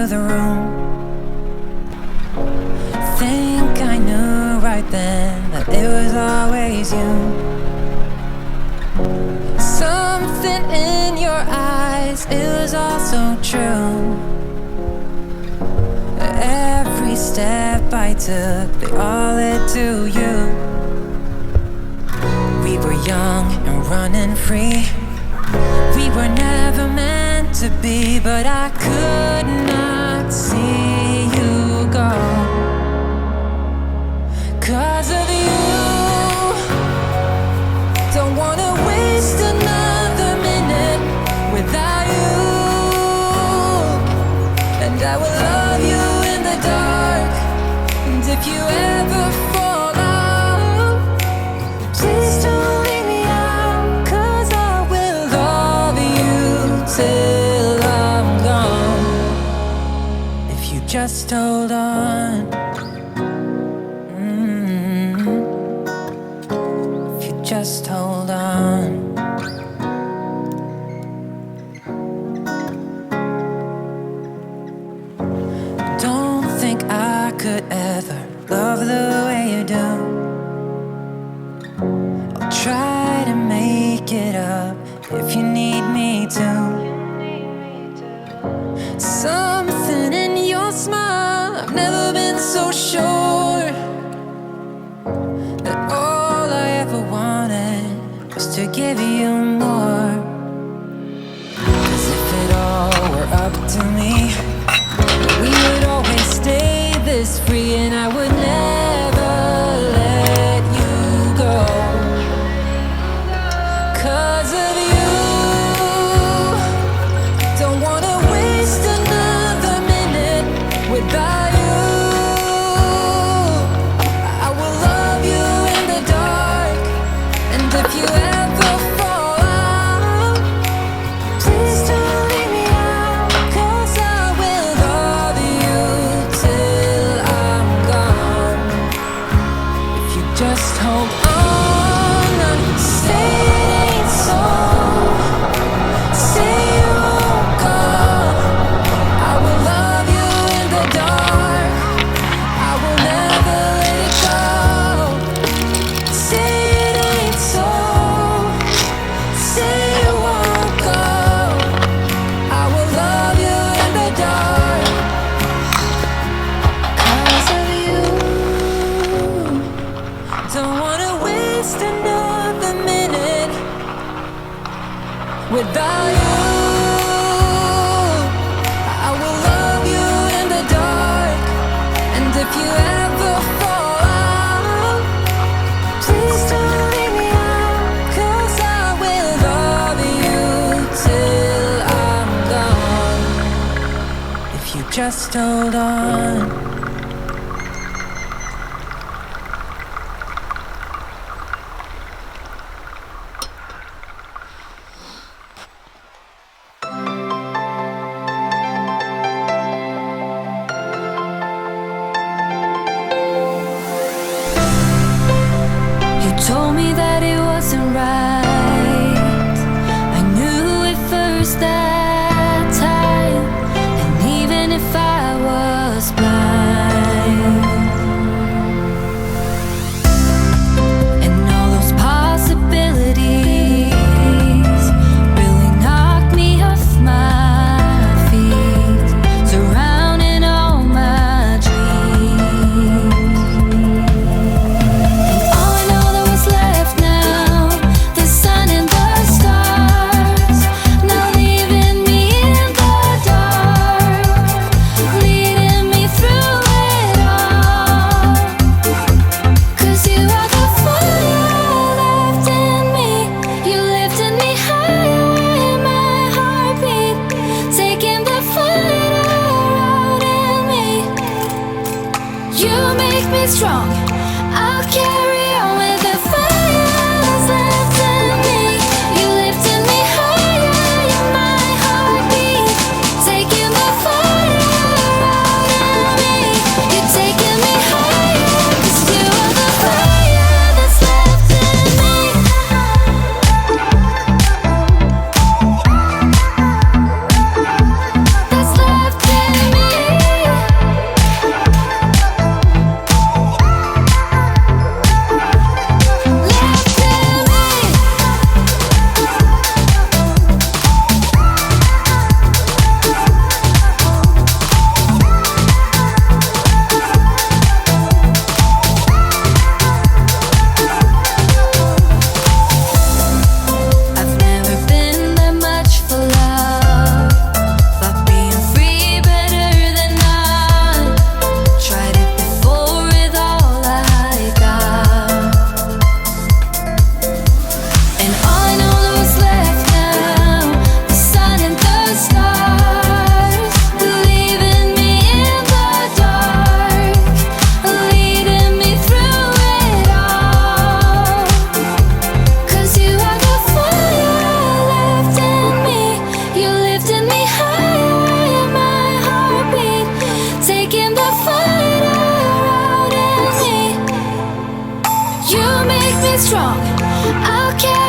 the room. Think I knew right then that it was always you. Something in your eyes, it was all so true. Every step I took, they all led to you. We were young and running free. We were never meant to be, but I could not see you go. 'Cause of you, don't wanna waste another minute without you. And I will love you in the dark. And if you ever fall out, please don't leave me out. 'Cause I will love you till I'm gone. If you just hold on. If you just hold on. Don't think I could ever love the way you do. I'll try to make it up if you need me to. Something in your smile, I've never been so sure that all I ever wanted was to give you more. 'Cause if it all were up to me, we would always stay this free, and I would never let you go. 'Cause of you, don't wanna waste another minute without you. I will love you in the dark, and if you ever fall out, please don't leave me out. 'Cause I will love you till I'm gone. If you just hold on, say it ain't so. Say you won't go. I will love you in the dark. I will never let it go. Say it ain't so. Say you won't go. I will love you in the dark. 'Cause of you, don't wanna waste another minute without you. I will love you in the dark, and if you ever fall out, please don't leave me out. 'Cause I will love you till I'm gone. If you just hold on. You told me that it wasn't right. I knew it first that time. And even if I was blind, and all those possibilities really knocked me off my feet, surrounding all my dreams. All I know that was left now, the sun and the stars, now leaving me in the dark, leading me through it all. 'Cause you are the fire left in me. You lifted me higher in my heartbeat, taking the fire out in me. You make me strong. I'll carry on with the fire that's left in me. You lifted me higher in my heartbeat, taking the fire out in me. You're taking me higher, 'cause you are the fire that's left in me. That's left in me. strong. I'll carry